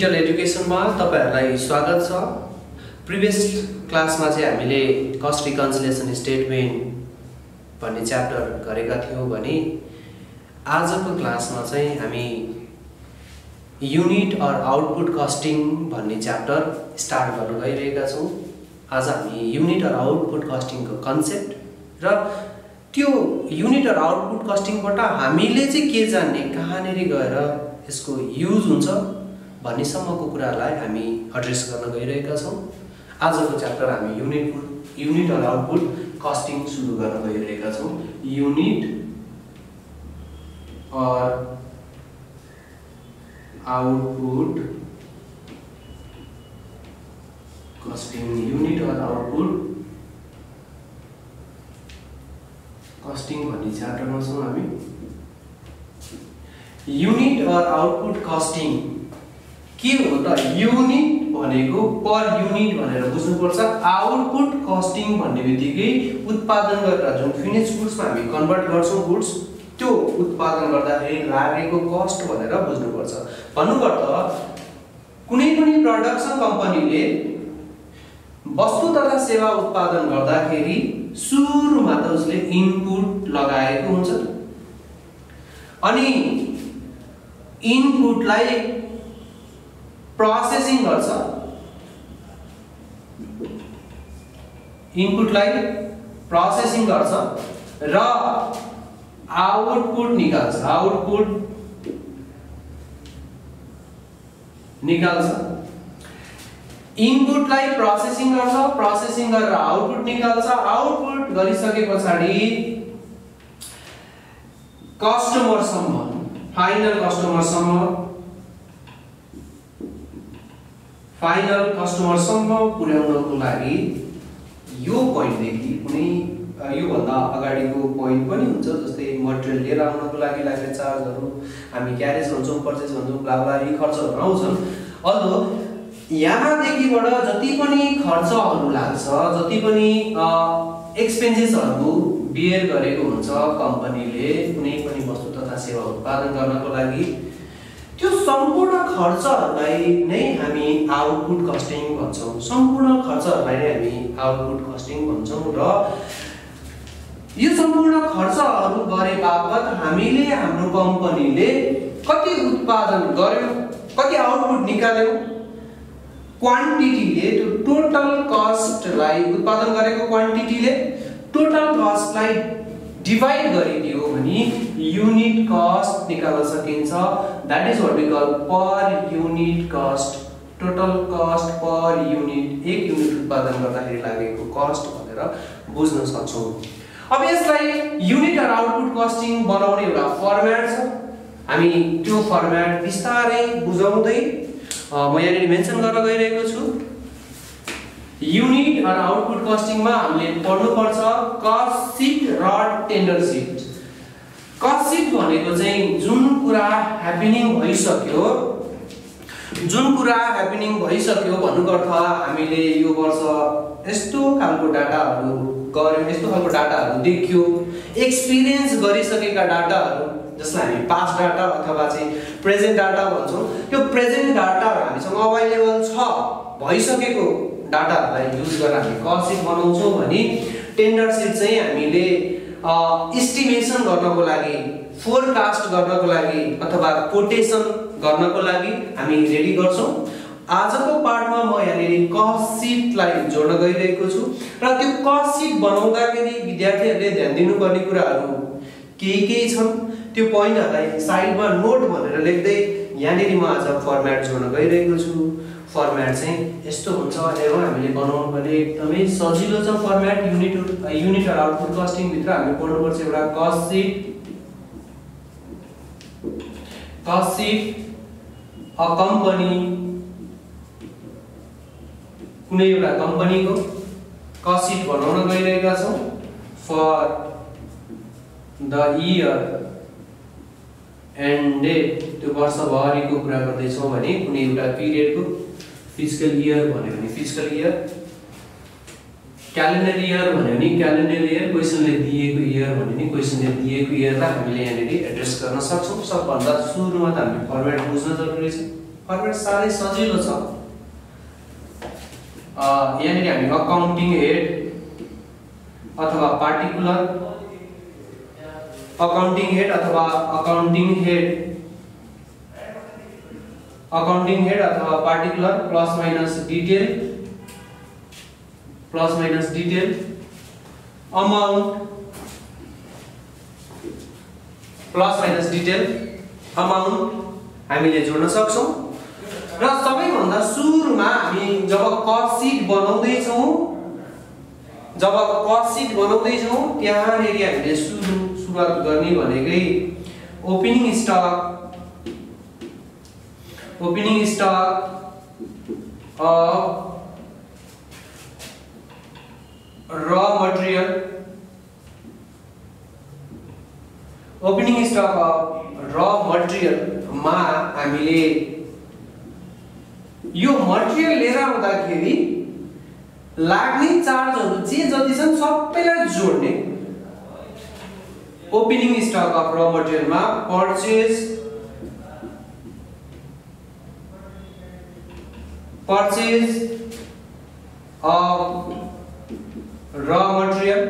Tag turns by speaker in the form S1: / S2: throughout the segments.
S1: Digital एजुकेसनमा तपाईहरुलाई स्वागत छ। प्रिभियस क्लासमा चाहिँ हामीले कस्ट रिकन्सिलिएसन स्टेटमेन्ट भन्ने च्याप्टर गरेका थियौं भने आजको क्लासमा चाहिँ हामी युनिट अर आउटपुट कस्टिङ भन्ने च्याप्टर स्टार्ट गर्न गइरहेका छौं। आज हामी युनिट अर आउटपुट कस्टिङको कन्सेप्ट र त्यो युनिट अर आउटपुट कस्टिङबाट हामीले चाहिँ के जान्ने, कहाँनेरि गएर यसको युज हुन्छ भन्ने सम्मको कुरालाई हामी एड्रेस गर्न गइरहेका छौं। आजको च्याप्टर हामी युनिट अर आउटपुट कस्टिङ सुरु गर्न गइरहेका छौं। Unit or output costing, unit or output costing भन्ने च्याप्टरमा छौं हामी। युनिट अर आउटपुट कस्टिङ के हो त? युनिट भनेको पर युनिट भनेर बुझ्नुपर्छ। आउटपुट कस्टिङ भन्ने बित्तिकै उत्पादन गरेर जुन फिनिश गुड्समा हामी कन्भर्ट गर्छौं गुड्स, त्यो उत्पादन गर्दाखेरि लागेको कस्ट भनेर बुझ्नुपर्छ। भन्नुपर्दा कुनै पनि प्रोडक्सन कम्पनीले वस्तु तथा सेवा उत्पादन गर्दाखेरि सुरुमा त उसले इनपुट लगाएको हुन्छ अनि इनपुटलाई प्रोसेसिङ गर्छ, इनपुटलाई प्रोसेसिङ गर्छ र आउटपुट निकाल्छ, आउटपुट निकाल्छ। इनपुटलाई प्रोसेसिङ गर्छ, प्रोसेसिङ गरेर आउटपुट निकाल्छ। आउटपुट गरिसकेपछि कस्टमरसम्म, फाइनल कस्टमरसम्म पुर्याउनको लागि यो पोइन्टदेखि कुनै यो भन्दा अगाडिको पोइन्ट पनि हुन्छ, जस्तै मटेरियल लिएर आउनको लागि लाग्ने चार्जहरु, हामी क्यारेज भन्छौं, पर्चेज भन्छौं, ब्ला यी खर्चहरु आउँछन्। अल्दो यहाँदेखिबाट जति पनि खर्चहरु लाग्छ, जति पनि एक्सपेन्सेसहरु बियर गरेको हुन्छ कम्पनीले कुनै पनि वस्तु तथा सेवा उत्पादन गर्नको लागि, त्यो सम्पूर्ण खर्चहरुलाई नै हामी आउटपुट कस्टिङ भन्छौं। सम्पूर्ण खर्चहरुलाई नै हामी आउटपुट कस्टिङ भन्छौं र यो सम्पूर्ण खर्चहरु गरे बापत हामीले हाम्रो कम्पनीले कति उत्पादन गर्यो, कति आउटपुट निकाल्यो, क्वान्टिटीले त्यो टोटल कस्टलाई, उत्पादन गरेको क्वान्टिटीले टोटल कस्टलाई डिवाइड गरिदियो भने युनिट कस्ट निकाल्न सकिन्छ। That is what we call per unit cost, total cost per unit, एक युनिट उत्पादन गर्दाखेरि लागेको कस्ट भनेर बुझ्न सक्छौं। अब यसलाई युनिट र आउटपुट कस्टिङ बनाउने एउटा फर्म्याट छ। हामी त्यो फर्म्याट विस्तारै बुझाउँदै म यहाँ मेन्सन गर्न गइरहेको छु। युनिट र आउटपुट कस्टिङमा हामीले पढ्नु पर्छ कस्ट सिट र टेन्डर सिट। कस्ट सिट भनेको चाहिँ जुन कुरा ह्यापनिङ भइसक्यो, भन्नुको अर्थ हामीले यो वर्ष यस्तो खालको डाटाहरु गर्यौं, यस्तो खालको डाटाहरु देखियो, एक्सपीरियन्स गरिसकेका डाटाहरु जसलाई हामी पास्ट डाटा अथवा चाहिँ प्रेजेन्ट डाटा भन्छौं, त्यो प्रेजेन्ट डाटा हामीसँग अवेलेबल छ भइसकेको डाटाहरुलाई युज गरेर हामी कस्ट सिट बनाउँछौं भने टेन्डर सिट चाहिँ हामीले एस्टिमेसन गर्नको लागि, फोरकास्ट गर्नको लागि अथवा कोटेसन गर्नको लागि हामी रेडी गर्छौं। आजको पार्टमा म यहाँ कस्ट सिटलाई जोड्न गइरहेको छु र त्यो कस्ट सिट बनाउँदाखेरि विद्यार्थीहरुले ध्यान दिनुपर्ने कुराहरु के छन्, त्यो पोइन्टहरुलाई साइडमा नोट भनेर लेख्दै यहाँ म आज फर्म्याट जोड्न गइरहेको छु। फर्म्याट चाहिँ यस्तो हुन्छ, हेरौँ हामीले बनाउनु भने एकदमै सजिलो छ फर्म्याट। युनिट र आउटपुट कस्टिङ भित्र हामी पढ्नुपर्छ एउटा कस्ट सिट अ कम्पनी, कुनै एउटा कम्पनीको कस्ट सिट बनाउन गइरहेका छौं for the year end date. त्यो वर्षभरिको कुरा गर्दै छौं भने कुनै एउटा पिरियडको, फिस्कल इयर भन्यो भने फिस्कल इयर, क्यालेन्डर इयर भन्यो भने क्यालेन्डर इयर, क्वेशनले दिएको इयर भन्यो भने क्वेशनले दिएको इयरलाई हामीले यहाँ एड्रेस गर्न सक्छौं। सबभन्दा सुरुमा त हामी फर्म्याट बुझ्न जरुरी छ। फर्मेट साह्रै सजिलो छ। यहाँनिर हामी अकाउन्टिङ हेड अथवा पार्टिकुलर अकाउन्टिङ हेड अथवा particular plus minus detail amount हामीले जोड्न सक्छौं। र सबैभन्दा सुरुमा हामी जब कस्ट सिट बनाउँदै छौं त्यहाँनेरि हामीले सुरुवात गर्ने भनेकै opening stock of raw material मा हामीले यो मटेरियल लिएर आउँदाखेरि लाग्ने चार्जहरु जे जति छन् सबैलाई जोड्ने। Opening stock of raw material मा परचेज अफ रॉ मटेरियल,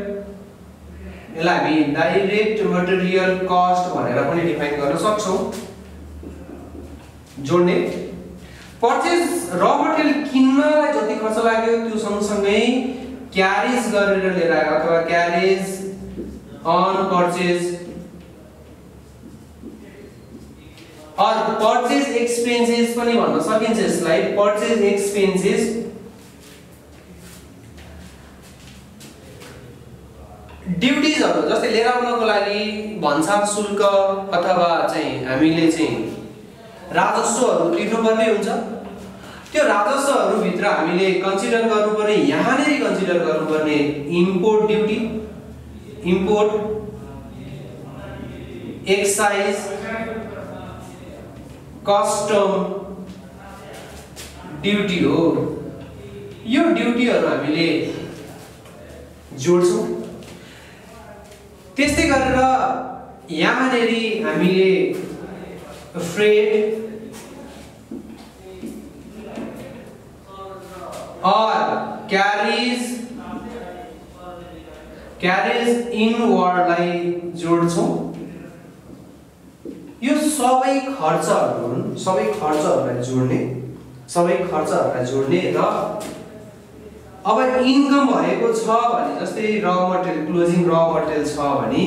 S1: यसलाई हामी डाइरेक्ट मटेरियल कस्ट भनेर पनि डिफाइन गर्न सक्छौं। जोड्ने परचेज रॉ मटेरियल किन्नलाई जति खर्च लाग्यो त्यो सँगसँगै क्यारेज गरेर लिएर आएको अथवा क्यारेज अन परचेज और परचेज एक्सपेन्सेस पनि भन्न सकिन्छ यसलाई। परचेज एक्सपेन्सेस ड्युटीजहरु जस्तै लिएर आउनको लागि भन्सार शुल्क अथवा चाहिँ हामीले चाहिँ राजस्वहरु तिर्नुपर्ने हुन्छ। त्यो राजस्वहरु भित्र हामीले कन्सिडर गर्नुपर्ने यहाँनेरि कन्सिडर गर्नुपर्ने import duty, import excise, custom duty हो। यो ड्युटीहरु हामीले जोड्छौं। त्यस्तै गरेर यहाँनेरि हामीले फ्रेट और क्यारेज इनवर्डलाई जोड्छौं। यो सबै खर्चहरुलाई जोड्ने र अब इन्कम भएको छ भने जस्तै र मटेरियल क्लोजिङ र मटेरियल छ भने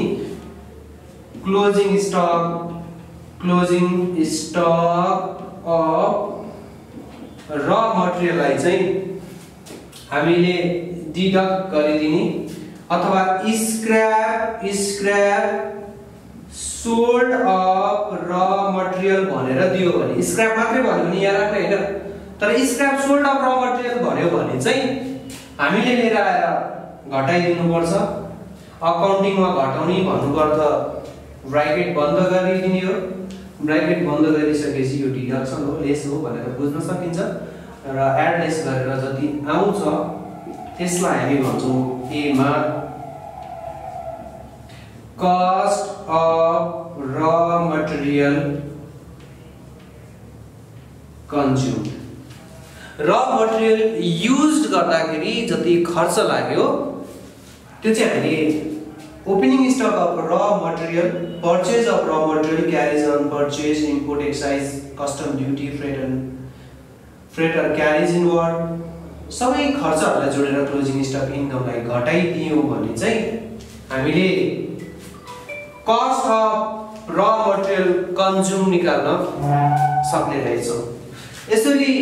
S1: क्लोजिङ स्टक अफ र मटेरियललाई चाहिँ हामीले डिडक्ट गरिदिने अथवा scrap sold of raw material भनेर दियो भने, स्क्रैप मात्रै भन्यो भने यहाँ राख्नु हैन, तर scrap sold of raw material भन्यो भने चाहिँ हामीले लिएर आएर घटाइदिनु पर्छ। अकाउन्टिङमा घटाउने भन्नुपर्दा ब्रैकेट बन्द गरिदिने हो। ब्रैकेट बन्द गरिसकेपछि यो डिडक्सन हो, लेस हो भनेर बुझ्न सकिन्छ र एड लेस गरेर जति आउँछ त्यसलाई हामी भन्छौं ए मा cost of raw material consumed. Raw material used गर्दाखेरि जति खर्च लाग्यो त्यो चाहिँ हामीले opening stock of raw material, purchase of raw material, carriage on purchase, import excise, custom duty, freight और क्यारेज इनवर्ड सबै खर्चहरुलाई जोडेर क्लोजिङ स्टक इन्कमलाई घटाइदियौ भने चाहिँ हामीले cost of raw material consume निकाल्न सक्ने रहेछौं। यसरी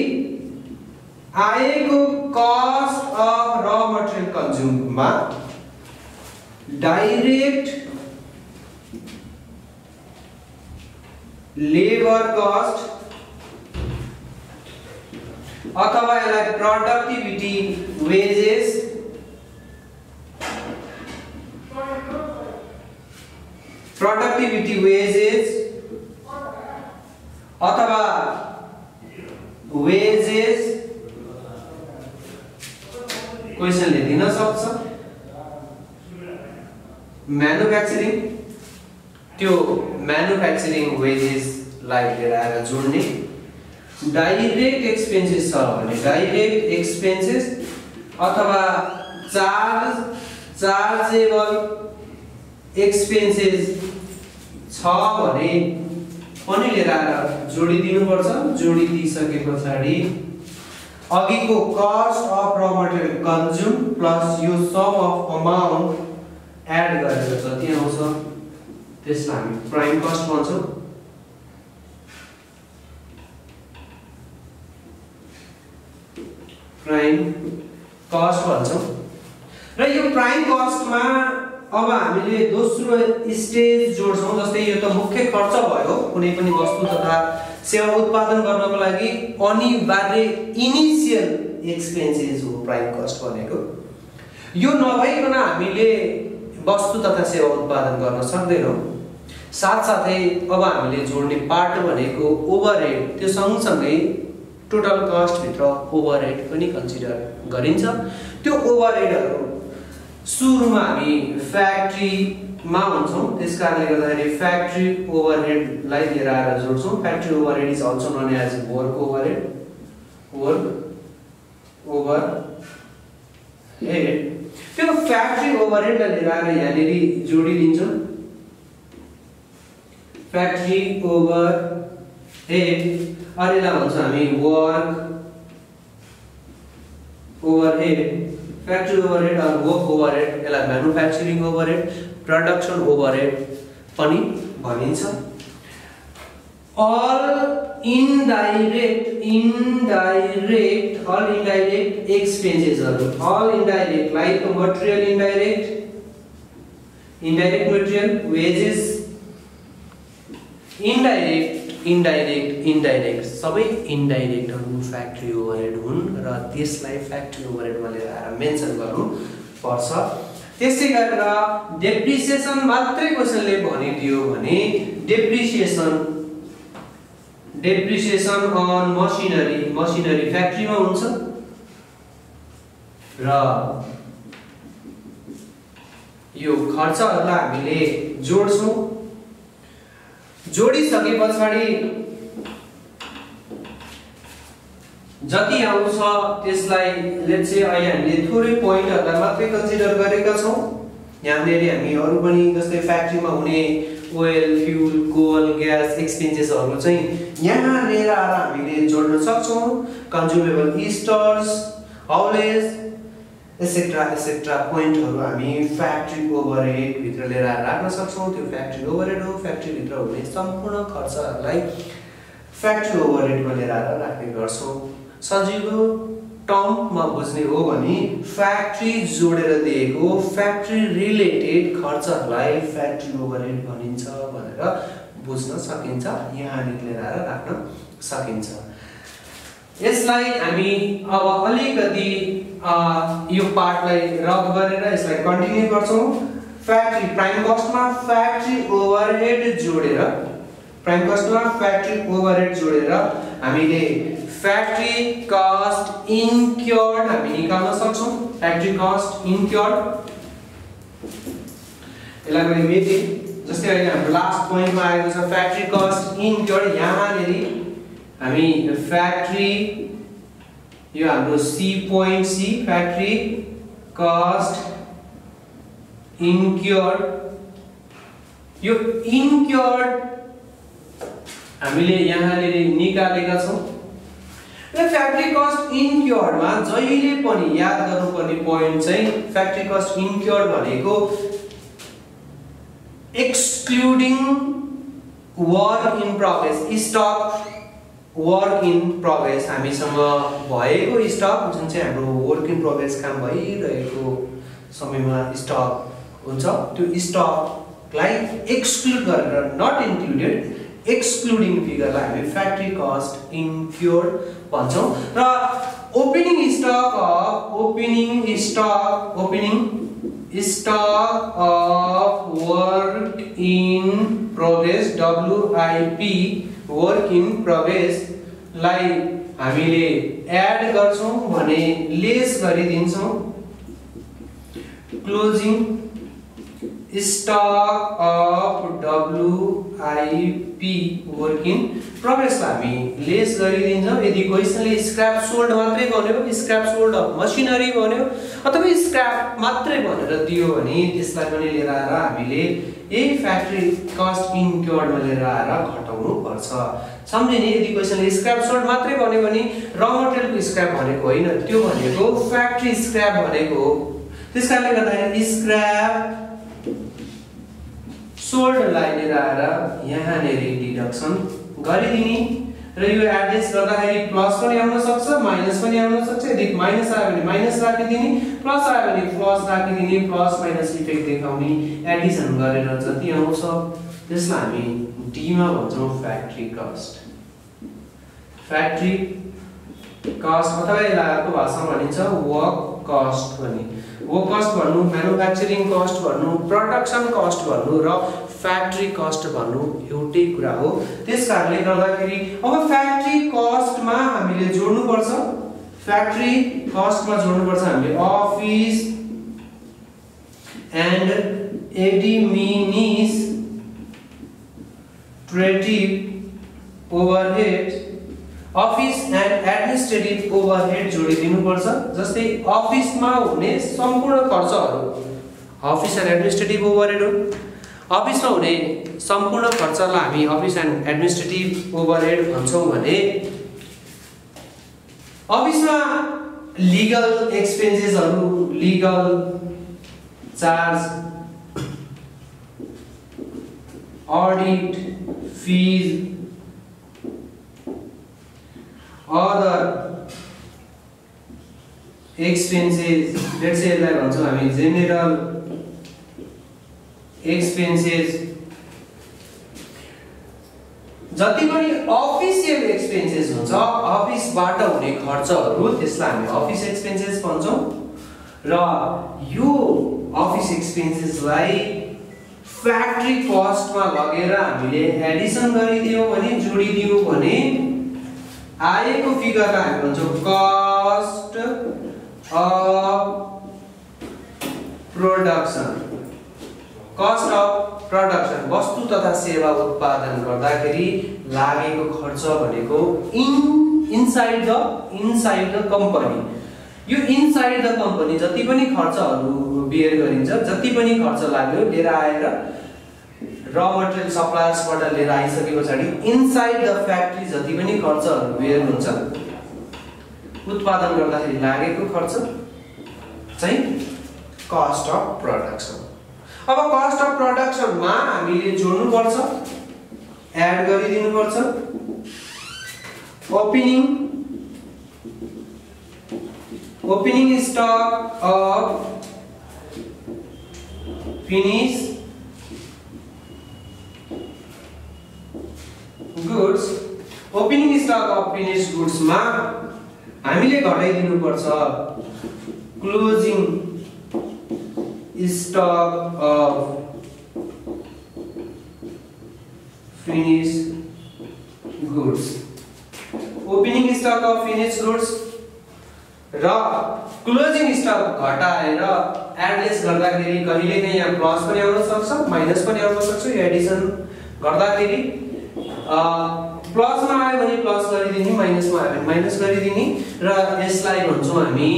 S1: आएको cost of raw material कन्ज्युममा direct labour cost अथवा यसलाई प्रोडक्टिभिटी वेजेस अथवा वेजेस क्वेशनले दिन सक्छ। मैन्युफैक्चरिंग त्यो मैन्युफैक्चरिंग वेजेस लाई लिएर आएर जोड्ने डाइरेक्ट एक्सपेन्सेस छ भने डाइरेक्ट एक्सपेन्सेस अथवा चार्जेबल एक्सपेन्सेस छ भने पनि लिएर आएर जोडिदिनु पर्छ। जोडिदिसकेपछि अघिको cost of raw material consume plus यो सम अफ अमाउन्ट एड गरेर जति आउँछ त्यसलाई हामी प्राइम कस्ट भन्छौँ। प्राइम कस्ट भन्छौँ र यो प्राइम कस्टमा अब हामीले दोस्रो स्टेज जोड्छौँ। जस्तै यो त मुख्य खर्च भयो, कुनै पनि वस्तु तथा सेवा उत्पादन गर्नको लागि अनिवार्य इनिशियल एक्सपेन्सेस हो प्राइम कस्ट भनेको। यो नभइकन हामीले वस्तु तथा सेवा उत्पादन गर्न सक्दैनौँ। साथसाथै अब हामीले जोड्ने पार्ट भनेको ओभरहेड, त्यो सँगसँगै टोटल कस्ट भित्र ओभरहेड पनि कन्सिडर गरिन्छ। त्यो ओभरहेडहरू सुरुमा हामी फ्याक्ट्रीमा हुन्छौँ, त्यसकारणले गर्दाखेरि फ्याक्ट्री ओभरहेडलाई लिएर आएर जोड्छौँ। Factory overhead is also known as work overhead. त्यो फ्याक्ट्री ओभरहेडलाई लिएर आएर यहाँनिर जोडिदिन्छौँ। फ्याक्ट्री ओभरहेड अरेलाई भन्छ हामी work overhead. Factory overhead or work overhead, यसलाई म्यानुफ्याक्चरिङ ओभरहेड, प्रोडक्सन ओभरहेड पनि भनिन्छ। all indirect expenses, all indirect like material indirect material, wages, indirect सबै इन्डाइरेक्टहरु फ्याक्ट्री ओभरहेड हुन् र त्यसलाई फ्याक्ट्री ओभरहेडमा लिएर आएर मेन्सन गर्नु पर्छ। त्यसै गरेर डेप्रिसिएसन मात्रै क्वेशनले भनिदियो भने डेप्रिसिएसन अन मसिनरी फ्याक्ट्रीमा हुन्छ र यो खर्चहरुलाई हामीले जोड्छौं। जोडिसकेपछि जति आउँछ त्यसलाई लेट्स से अहिले हामीले थोरै पोइन्टहरुलाई मात्रै कन्सिडर गरेका छौं। यहाँनेर हामी अरु पनि जस्तै फ्याक्ट्रीमा हुने ओयल, फ्युल, कोल, ग्यास एक्सपेन्सेसहरु चाहिँ यहाँ लिएर आएर हामीले जोड्न सक्छौं। कन्ज्युमेबल स्टोर्स, हाउलेज एसेट्रा पोइन्टहरु हामी फ्याक्ट्री ओभरहेड भित्र लिएर आएर राख्न सक्छौं। त्यो फ्याक्ट्री ओभरहेड हो। फ्याक्ट्री भित्र हुने सम्पूर्ण खर्चहरुलाई फ्याक्ट्री ओभरहेडमा लिएर आएर राख्ने गर्छौं। सजिलो टर्ममा बुझ्ने हो भने फ्याक्ट्री जोडेर दिएको फ्याक्ट्री रिलेटेड खर्चहरुलाई फ्याक्ट्री ओभरहेड भनिन्छ भनेर बुझ्न सकिन्छ। यहाँ लिएर आएर राख्न सकिन्छ। यसलाई हामी अब अलिकति यो पार्टलाई रब गरेर यसलाई कन्टिन्यू गर्छौं। फ्याक्ट्री प्राइम कस्टमा फ्याक्ट्री ओभरहेड जोडेर हामीले फ्याक्ट्री कस्ट इन्क्योर्ड हामी निकाल्न सक्छौं। फ्याक्ट्री कस्ट इन्क्योर्ड यसलाई मैले मेटे जस्तै अहिले हाम्रो लास्ट पोइन्टमा आएको छ फ्याक्ट्री कस्ट इन्क्योर्ड। यहाँनेर हामी फ्याक्ट्री यो हाम्रो C point C factory cost incurred. यो इन्क्योर्ड हामीले यहाँनेर निकालेका छौं। र फ्याक्ट्री कस्ट इन्क्योर्डमा जहिले पनि याद गर्नुपर्ने पोइन्ट चाहिँ फ्याक्ट्री कस्ट इन्क्योर्ड भनेको excluding work in progress, stock work in progress हामीसँग भएको स्टक जुन चाहिँ हाम्रो वर्क इन प्रोग्रेस काम भइरहेको समयमा स्टक हुन्छ, त्यो स्टकलाई एक्सक्लुड गरेर नट इन्क्लुडेड एक्सक्लुडिङ फिगरलाई हामी फ्याक्ट्री कस्ट इन्क्योर्ड भन्छौं। र opening stock of work in progress WIP work in progress लाई हामीले एड गर्छौं भने लेस गरिदिन्छौं। Closing stock of WIP P work in प्रोग्रेसलाई हामी लेस गरिदिन्छौँ। यदि क्वेशनले स्क्रैप सोल्ड मात्रै भन्यो, स्क्रैप सोल्ड अफ मसिनरी भन्यो अथवा स्क्रैप मात्रै भनेर दियो भने त्यसलाई पनि लिएर आएर हामीले यही फ्याक्ट्री कस्ट इन्क्योर्डमा लिएर आएर घटाउनु पर्छ। सम्झिने, यदि क्वेशनले स्क्रैप सोल्ड मात्रै भन्यो भने र मटेरियलको स्क्रैप भनेको होइन, त्यो भनेको फ्याक्ट्री स्क्रैप भनेको हो। त्यसकारणले गर्दाखेरि स्क्रैप सोल्डलाई लिएर आएर यहाँनेर डिडक्सन गरिदिने र यो एडजस्ट गर्दाखेरि प्लस पनि आउन सक्छ माइनस पनि आउन सक्छ। यदि माइनस आयो भने माइनस राखिदिने, प्लस आयो भने प्लस राखिदिने, प्लस माइनस इफेक्ट देखाउने एडिसन गरेर जति आउँछ त्यसलाई हामी डी मा भन्छौँ फ्याक्ट्री कस्ट। फ्याक्ट्री कस्ट अथवा यसलाई अर्को भाषामा भनिन्छ वर्क कस्ट पनि। वर्क कस्ट भन्नु, म्यानुफ्याक्चरिङ कस्ट भन्नु, प्रोडक्सन कस्ट भन्नु र फ्याक्ट्री कस्ट भन्नु एउटै कुरा हो। त्यसकारणले गर्दाखेरि अब फ्याक्ट्री कस्टमा हामीले जोड्नु पर्छ, फ्याक्ट्री कस्टमा जोड्नु पर्छ हामीले office and administrative overhead, office and administrative overhead जोडिदिनु पर्छ। जस्तै अफिसमा हुने सम्पूर्ण खर्चहरू, अफिस एन्ड एडमिनिस्ट्रेटिभ ओभरहेड हो। अफिसमा हुने सम्पूर्ण खर्चलाई हामी अफिस एन्ड एडमिनिस्ट्रेटिभ ओभरहेड भन्छौँ भने अफिसमा लिगल एक्सपेन्सेसहरू, legal charge, audit fees, other expenses, let's say यसलाई भन्छौँ हामी जेनरल एक्सपेन्सेस, जति पनि अफिसियल एक्सपेन्सेस हुन्छ अफिसबाट हुने खर्चहरू त्यसलाई हामी अफिस एक्सपेन्सेस भन्छौँ। र यो अफिस एक्सपेन्सेसलाई फ्याक्ट्री कस्टमा लगेर हामीले एडिसन गरिदियौँ भने, जोडिदियौँ भने आएको फिगरलाई हामी भन्छौँ cost of production. Cost of production वस्तु तथा सेवा उत्पादन गर्दाखेरि लागेको खर्च भनेको इनसाइड द कम्पनी। यो इनसाइड द कम्पनी जति पनि खर्चहरू बियर गरिन्छ, जति पनि खर्च लाग्यो लिएर आएर र मटेरियल सप्लायर्सबाट लिएर आइसके पछाडि इनसाइड द फ्याक्ट्री जति पनि खर्चहरू बियर हुन्छ, उत्पादन गर्दाखेरि लागेको खर्च चाहिँ कस्ट अफ प्रोडक्सन। अब कस्ट अफ प्रोडक्सनमा हामीले जोड्नु पर्छ, एड गरिदिनु पर्छ opening stock of finish goods. Opening stock of finish गुड्समा हामीले घटाइदिनु पर्छ closing stock of finish goods. Opening stock of finish goods र क्लोजिङ स्टक घटाएर एडजस्ट गर्दाखेरि कहिलेकाहीँ यहाँ प्लस पनि आउन सक्छ माइनस पनि आउन सक्छ। यो एडिसन गर्दाखेरि प्लसमा आयो भने प्लस गरिदिने, माइनसमा आयो भने माइनस गरिदिने र यसलाई भन्छौँ हामी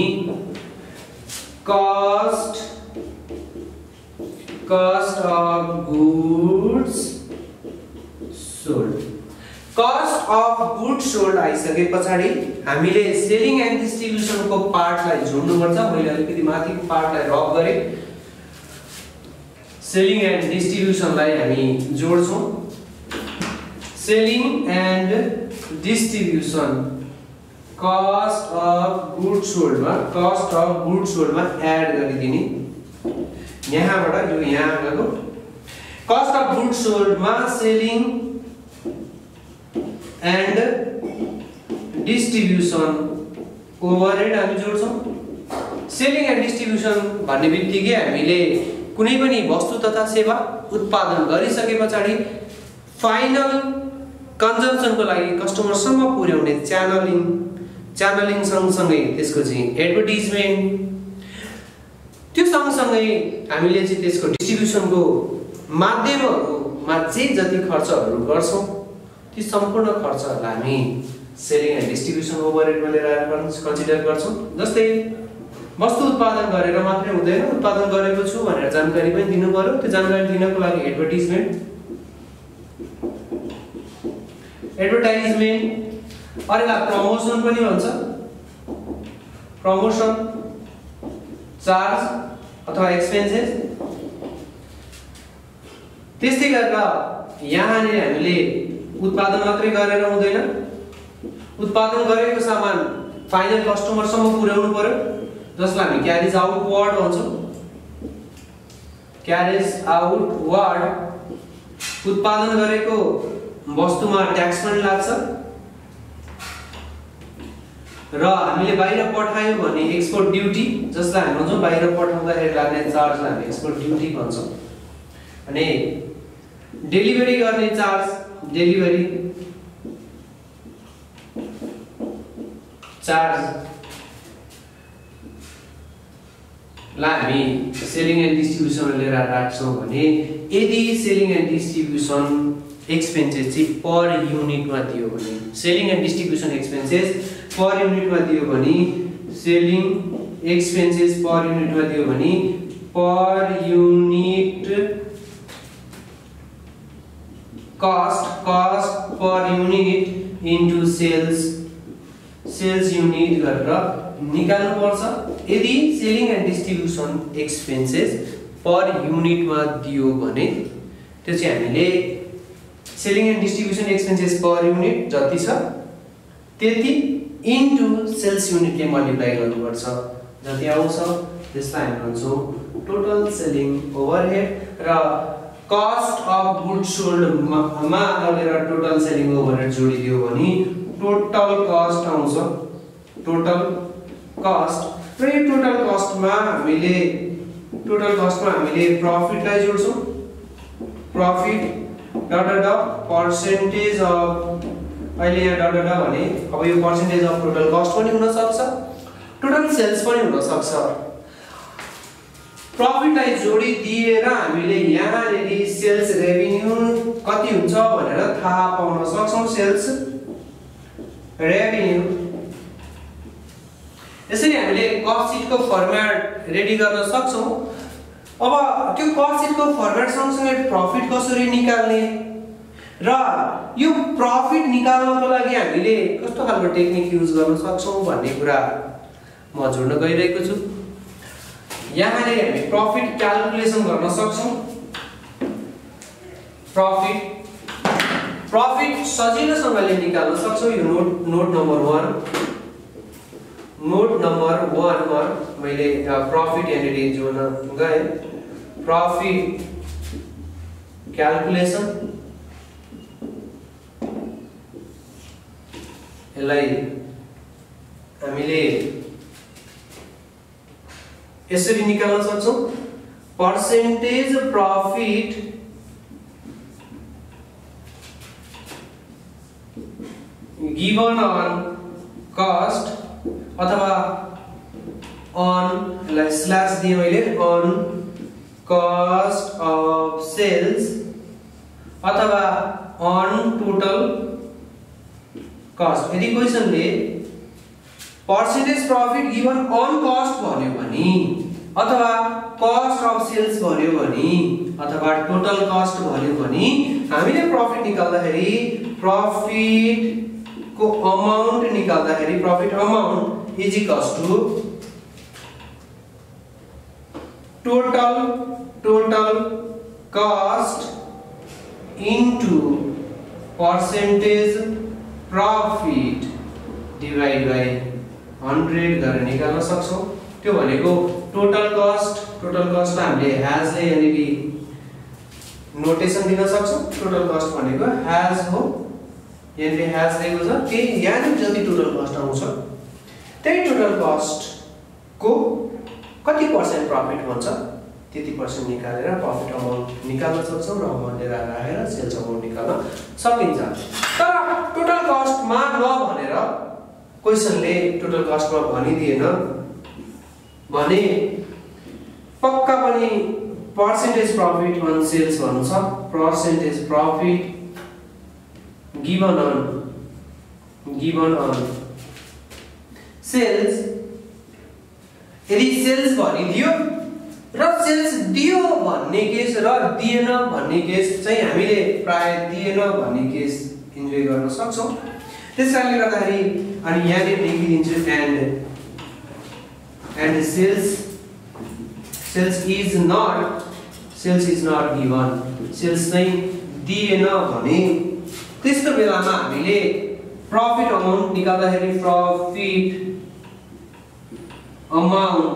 S1: cost of goods sold. Cost of goods sold आइसके पछाडि हामीले सेलिङ एन्ड डिस्ट्रिब्युसनको पार्टलाई जोड्नु पर्छ। मैले अलिकति माथिको पार्टलाई रब गरे, सेलिङ एन्ड डिस्ट्रिब्युसनलाई हामी जोड्छौँ। Selling and distribution cost of goods सोल्डमा एड गरिदिने। यहाँबाट यो यहाँ गएको कस्ट अफ गुड्स सोल्डमा सेलिङ एन्ड डिस्ट्रिब्युसन ओभरहेड हामी जोड्छौँ। सेलिङ एन्ड डिस्ट्रिब्युसन भन्ने बित्तिकै हामीले कुनै पनि वस्तु तथा सेवा उत्पादन गरिसके पछाडि फाइनल कन्जम्पसनको लागि कस्टमरसम्म पुर्याउने च्यानलिङ सँगसँगै त्यसको चाहिँ एडभर्टिजमेन्ट, त्यो सँगसँगै हामीले चाहिँ त्यसको डिस्ट्रिब्युसनको माध्यमहरू कस्टमा जे जति खर्चहरू गर्छौं ती सम्पूर्ण खर्चहरूलाई हामी सेलिङ एन्ड डिस्ट्रिब्युसन ओभरहेडमा लिएर आएर कन्सिडर गर्छौं। जस्तै वस्तु उत्पादन गरेर मात्रै हुँदैन, उत्पादन गरेको छु भनेर जानकारी पनि दिनु पर्यो। त्यो जानकारी दिनको लागि एडभर्टाइजमेन्ट अरेला प्रमोसन पनि भन्छ, प्रमोसन चार्ज अथवा एक्सपेन्सेस। त्यस्तै गरेर यहाँनिर हामीले उत्पादन मात्रै गरेर हुँदैन, उत्पादन गरेको सामान फाइनल कस्टमरसम्म पुर्याउनु पर्यो, जसलाई हामी क्यारेज आउटवर्ड भन्छौं। क्यारेज आउटवर्ड उत्पादन गरेको वस्तुमा ट्याक्स पनि लाग्छ र हामीले बाहिर पठायौं भने एक्सपोर्ट ड्युटी, जसलाई हामी भन्छौं बाहिर पठाउँदाखेरि लाग्ने चार्जलाई हामी एक्सपोर्ट ड्युटी भन्छौं। अनि डेलिभरी गर्ने चार्ज, डेलिभरी चार्ज लाई हामी सेलिङ एन्ड डिस्ट्रिब्युसन लिएर राख्छौं भने यदि सेलिङ एन्ड डिस्ट्रिब्युसन एक्सपेन्सेस चाहिँ पर युनिटमा दियो भने, selling and distribution expenses per युनिटमा दियो भने, सेलिङ एक्सपेन्सेस पर युनिटमा दियो भने per unit cost per unit into sales unit गरेर निकाल्नु पर्छ। यदि selling and distribution expenses per युनिटमा दियो भने त्यो चाहिँ हामीले selling and distribution expenses per unit जति छ त्यति इन्टु सेल्स युनिटले मल्टिप्लाई गर्नुपर्छ, जति आउँछ त्यसलाई हामी भन्छौं टोटल सेलिङ ओभरहेड। र कस्ट अफ गुड्स सोल्ड मा लगेर टोटल सेलिङ ओभरहेड जोडिदियो भने टोटल कस्ट आउँछ, टोटल कस्ट। र यो टोटल कस्टमा हामीले प्रॉफिटलाई जोड्छौं, प्रॉफिट डट पर्सेन्टेज अफ, अहिले यहाँ डट भने अब यो पर्सेन्टेज अफ टोटल कस्ट पनि हुन सक्छ, टोटल सेल्स पनि हुन सक्छ। प्रॉफिटलाई जोडिदिएर हामीले यहाँनेरि सेल्स रेभिन्यू कति हुन्छ भनेर थाहा पाउन सक्छौं, सेल्स रेभिन्यू। यसरी हामीले कस्ट सिटको फर्मेट रेडी गर्न सक्छौं। अब त्यो कस्ट सिटको फर्मेट सँगसँगै प्रॉफिट कसरी निकाल्ने र यो प्रॉफिट निकाल्नको लागि हामीले कस्तो खालको टेक्निक युज गर्न सक्छौं भन्ने कुरा म जोड्न गइरहेको छु। यहाँले हामी प्रॉफिट क्याल्कुलेसन गर्न सक्छौं। प्रॉफिट सजिलोसँगले निकाल्न सक्छौं। यो नोट नम्बर 1 मा मैले प्रॉफिट यहाँनेरि जोड्न गए। प्रॉफिट क्याल्कुलेसन यसलाई हामीले यसरी निकाल्न सक्छौं। Percentage profit given on cost अथवा अन स्लैश दिए मैले अन कस्ट अफ सेल्स अथवा अन टोटल कस्ट। यदि क्वेशनले percentage profit given on cost भन्यो भने अथवा कस्ट अफ सेल्स भन्यो भने अथवा टोटल कस्ट भन्यो भने हामीले प्रॉफिट निकाल्दाखेरि प्रॉफिट को अमाउन्ट निकाल्दाखेरि profit amount is equals to total cost into percentage profit divide by 100 गरेर निकाल्न सक्छौं। त्यो भनेको टोटल कस्ट हामीले हैज ले यहाँनेरि नोटेसन दिन सक्छौं। टोटल कस्ट भनेको हैज हो, यहाँले हैज दिएको छ, त्यही यहाँ जति टोटल कस्ट आउँछ त्यही टोटल कस्ट को कति पर्सेन्ट प्रॉफिट हुन्छ त्यति पर्सेन्ट निकालेर प्रॉफिट अमाउन्ट निकाल्न सक्छौं र अमाउन्ट लिएर राखेर सेल्स अमाउन्ट निकाल्न सकिन्छ। तर टोटल कस्ट मा नभनेर क्वेशनले टोटल कस्ट मा भनिदिएन भने पक्का पनि percentage profit on sales भन्नु छ percentage profit given on sales यदि सेल्स भनिदियो र सेल्स दियो भन्ने केस र दिएन भन्ने केस चाहिँ हामीले प्राय दिएन भन्ने केस इन्जोय गर्न सक्छौं त्यसैले गर्दाखेरि अनि यहाँले लेखिदिन्छु and sales is not given sales चाहिँ दिएन भने त्यस्तो बेलामा हामीले प्रॉफिट अमाउन्ट निकाल्दाखेरि प्रॉफिट अमाउन्ट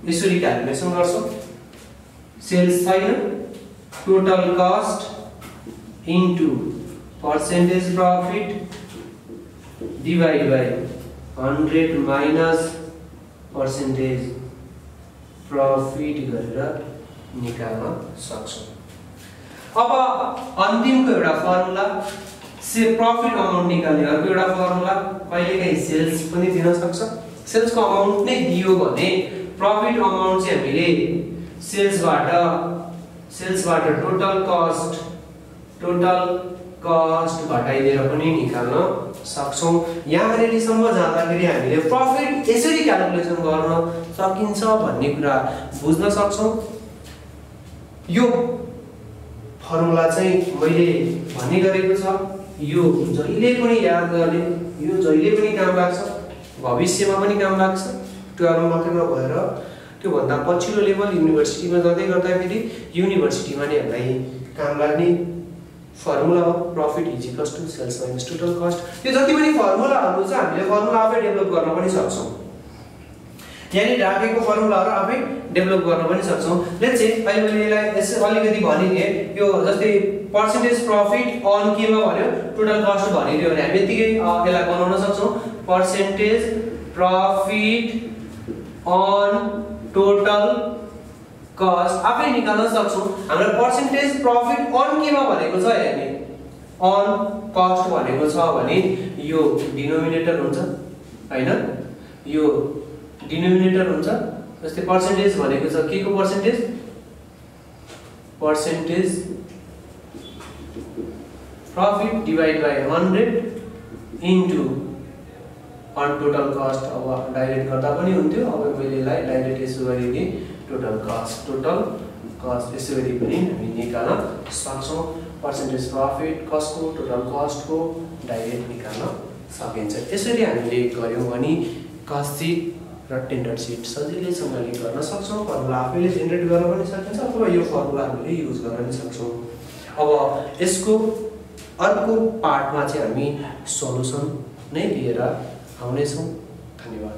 S1: यसरी क्याल्कुलेसन गर्छौं सेल्स छैन total cost into percentage profit divide by 100 minus percentage profit गरेर निकाल्न सक्छौं अब अन्तिमको एउटा फर्मुला से प्रॉफिट अमाउन्ट निकाल्ने अर्को एउटा फर्मुला कहिलेकाहीँ सेल्स पनि दिन सक्छ सेल्स को अमाउन्ट नै दियो भने प्रॉफिट अमाउन्ट चाहिँ हामीले सेल्सबाट टोटल कस्ट घटाइदिएर पनि निकाल्न सक्छौं यहाँनेरि सम्म जाँदाखेरि हामीले प्रॉफिट यसरी क्याल्कुलेसन गर्न सकिन्छ भन्ने कुरा बुझ्न सक्छौं यो फर्मुला चाहिँ मैले भन्ने गरेको छ यो जहिले पनि याद गर्ने यो जहिले पनि काम लाग्छ भविष्यमा पनि काम लाग्छ 12 मात्र नभएर त्यो भन्दा पछिल्लो लेभल युनिभर्सिटीमा जाँदै गर्दाखेरि युनिभर्सिटीमा नै हामीलाई काम लाग्ने फर्मुला हो profit is equals to sales minus total cost यो जति पनि फर्मुलाहरु छ हामीले फर्मुला आफै डेभलप गर्न पनि सक्छौं यानी राखेको फर्मुलाहरु आफै डेभलप गर्न पनि सक्छौं लेट्स से अहिले मैले यसलाई यसै अलिकति भनिदिए यो जस्तै परसेन्टेज प्रॉफिट अन केमा भन्यो टोटल कस्ट भनिदियो भने हामी यतिकै यसलाई बनाउन सक्छौं percentage profit on total cost आफै निकाल्न सक्छौं हाम्रो परसेन्टेज प्रॉफिट अन केमा भनेको छ हेर्ने अन कस्ट भनेको छ भने यो डिनोमिनेटर हुन्छ हैन यो डिनोमिनेटर हुन्छ जस्तै परसेन्टेज भनेको छ के को percentage profit divide by 100 into on total cost अब डाइरेक्ट गर्दा पनि हुन्थ्यो अब मैले यसलाई डाइरेक्ट यसो गरिदिए टोटल कस्ट यसो गरी पनि हामी निकाल्न सक्छौं परसेन्टेज प्रॉफिट कस्ट को टोटल कस्ट को डाइरेक्ट निकाल्न सकिन्छ यसरी हामीले गर्यौं भने कस्ट शीट र टेन्डर शीट सजिलैसँगले गर्न सक्छौं फर्मुला आफैले जेनेरेट गर्न पनि सकिन्छ अथवा यो फर्मुला हामीले युज गर्न पनि सक्छौं अब यसको अर्को पार्टमा चाहिँ हामी सोलुसन नै लिएर आउनेछौं धन्यवाद